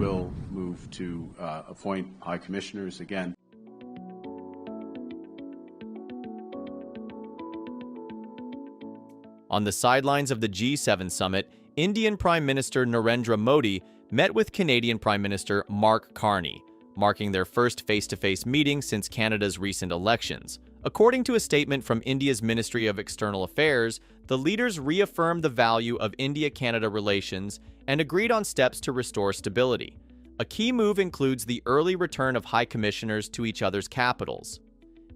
will move to appoint high commissioners again. On the sidelines of the G7 summit, Indian Prime Minister Narendra Modi met with Canadian Prime Minister Modi-Carney, marking their first face-to-face meeting since Canada's recent elections. According to a statement from India's Ministry of External Affairs, the leaders reaffirmed the value of India-Canada relations and agreed on steps to restore stability. A key move includes the early return of high commissioners to each other's capitals.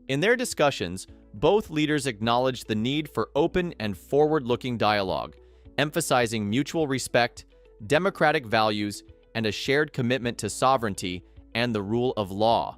In their discussions, both leaders acknowledged the need for open and forward-looking dialogue, emphasizing mutual respect, democratic values, and a shared commitment to sovereignty and the rule of law.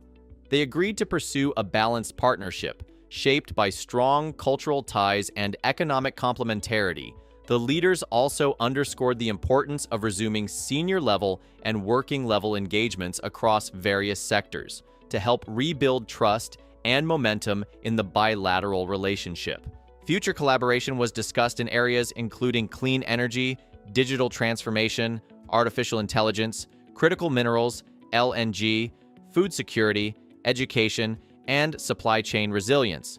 They agreed to pursue a balanced partnership, shaped by strong cultural ties and economic complementarity. The leaders also underscored the importance of resuming senior-level and working-level engagements across various sectors to help rebuild trust and momentum in the bilateral relationship. Future collaboration was discussed in areas including clean energy, digital transformation, artificial intelligence, critical minerals, LNG, food security, education, and supply chain resilience.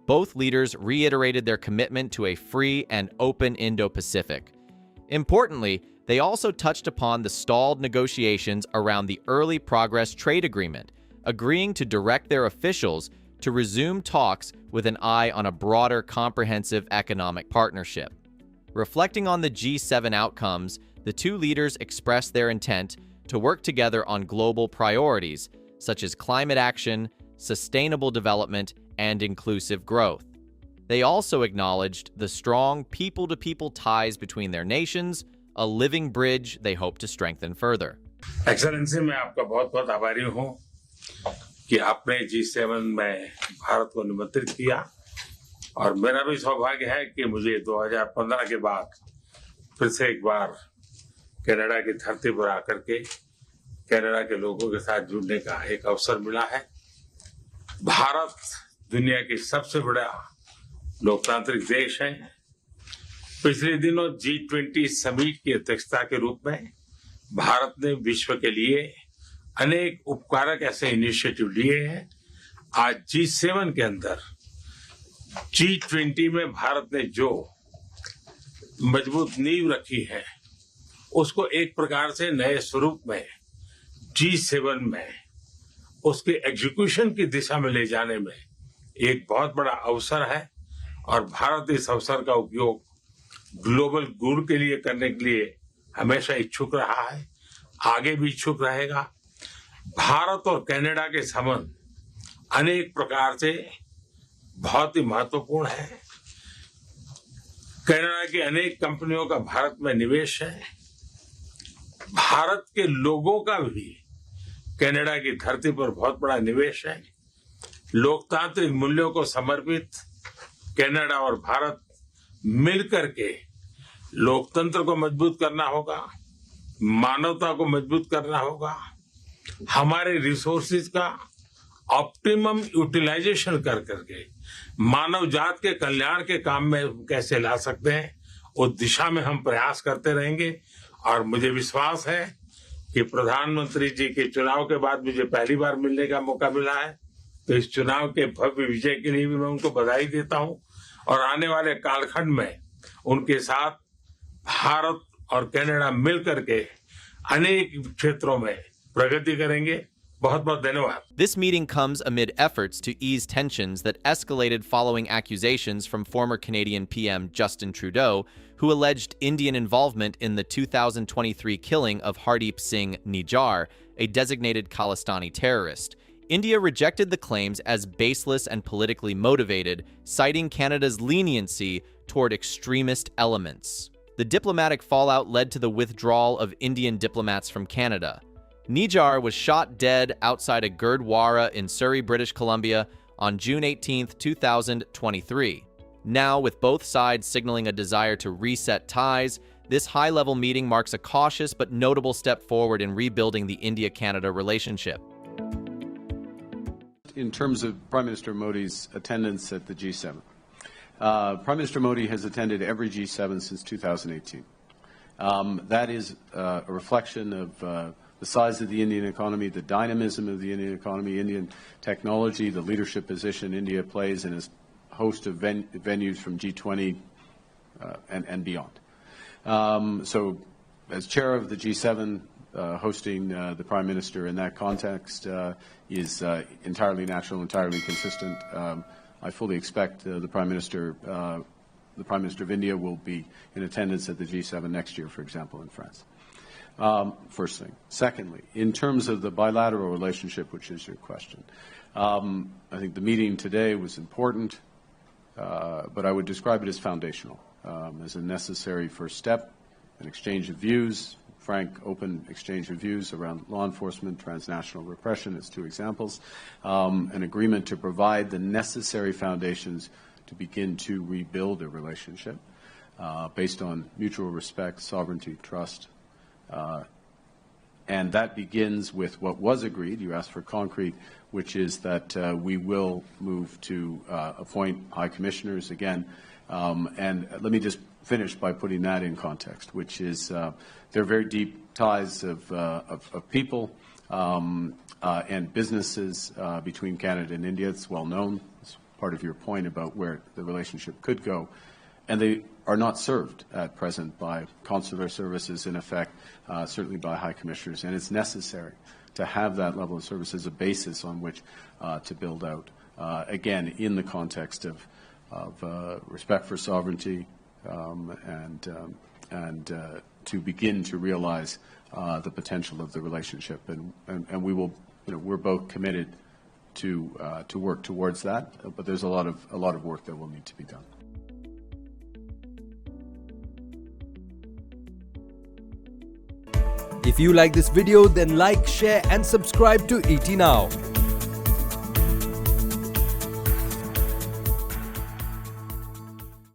Both leaders reiterated their commitment to a free and open Indo-Pacific. Importantly, they also touched upon the stalled negotiations around the Early Progress Trade Agreement, agreeing to direct their officials to resume talks with an eye on a broader comprehensive economic partnership. Reflecting on the G7 outcomes, the two leaders expressed their intent to work together on global priorities such as climate action, sustainable development, and inclusive growth. They also acknowledged the strong people-to-people ties between their nations, a living bridge they hope to strengthen further. Excellency, मैं आपका बहुत-बहुत आभारी हूं कि आपने G7 में भारत को निमंत्रित किया और मेरा भी सौभाग्य है कि मुझे 2015 के बाद फिर से एक बार कनाडा की धरती पर आकर के कनाडा के लोगों के साथ जुड़ने का एक अवसर मिला है। भारत दुनिया की सबसे बड़ा लोकतांत्रिक देश है। पिछले दिनों G20 समिट की अध्यक्षता के रूप में भारत ने विश्व के लिए अनेक उपकारक ऐसे इनिशिएटिव लिए हैं। आज G7 के अंदर G20 में भारत ने जो मजबूत नींव रखी है उसको एक प्रकार से नए स्वरूप में G7 में उसके एग्जीक्यूशन की दिशा में ले जाने में एक बहुत बड़ा अवसर है और भारत इस अवसर का उपयोग ग्लोबल गुड के लिए करने के लिए हमेशा इच्छुक रहा है, आगे भी इच्छुक रहेगा। भारत और कनाडा के संबंध अनेक प्रकार से बहुत ही महत्वपूर्ण है। कनाडा की अनेक कंपनियों का भारत में निवेश है। भारत के लोगों का भी कनाडा की धरती पर बहुत बड़ा निवेश है। लोकतांत्रिक मूल्यों को समर्पित कनाडा और भारत मिलकर के लोकतंत्र को मजबूत करना होगा, मानवता को मजबूत करना होगा, हमारे रिसोर्सेज का ऑप्टिमम यूटिलाइजेशन कर करके मानव जात के कल्याण के काम में कैसे ला सकते हैं, उस दिशा में हम प्रयास करते रहेंगे। और मुझे विश्वास है कि प्रधानमंत्री जी के चुनाव के बाद मुझे पहली बार मिलने का मौका मिला है, तो इस चुनाव के भव्य विजय के लिए भी मैं उनको बधाई देता हूं और आने वाले कालखंड में उनके साथ भारत और कनाडा मिलकर के अनेक क्षेत्रों में प्रगति करेंगे। बहुत-बहुत धन्यवाद। This meeting comes amid efforts to ease tensions that escalated following accusations from former Canadian PM Justin Trudeau, who alleged Indian involvement in the 2023 killing of Hardeep Singh Nijjar, a designated Khalistani terrorist. India rejected the claims as baseless and politically motivated, citing Canada's leniency toward extremist elements. The diplomatic fallout led to the withdrawal of Indian diplomats from Canada. Nijjar was shot dead outside a Gurdwara in Surrey, British Columbia on June 18, 2023. Now, with both sides signaling a desire to reset ties, this high-level meeting marks a cautious but notable step forward in rebuilding the India-Canada relationship. In terms of Prime Minister Modi's attendance at the G7, Prime Minister Modi has attended every G7 since 2018. That is a reflection of the size of the Indian economy, the dynamism of the Indian economy, Indian technology, the leadership position India plays in a host of venues from G20 and beyond. So as chair of the G7, hosting the Prime Minister in that context is entirely natural, entirely consistent. I fully expect the Prime Minister of India will be in attendance at the G7 next year, for example, in France. First thing. Secondly, in terms of the bilateral relationship, which is your question, I think the meeting today was important, but I would describe it as foundational, as a necessary first step, an exchange of views, frank, open exchange of views around law enforcement, transnational repression as two examples, an agreement to provide the necessary foundations to begin to rebuild a relationship based on mutual respect, sovereignty, trust. And that begins with what was agreed, you asked for concrete, which is that we will move to appoint high commissioners again. And let me just finish by putting that in context, which is there are very deep ties of people and businesses between Canada and India. It's well known. It's part of your point about where the relationship could go. And they are not served at present by consular services, in effect, certainly by high commissioners. And it's necessary to have that level of service as a basis on which to build out, again, in the context of respect for sovereignty and to begin to realize the potential of the relationship. And we will, we're both committed to work towards that, but there's a lot of work that will need to be done. If you like this video, then like, share and subscribe to ET Now.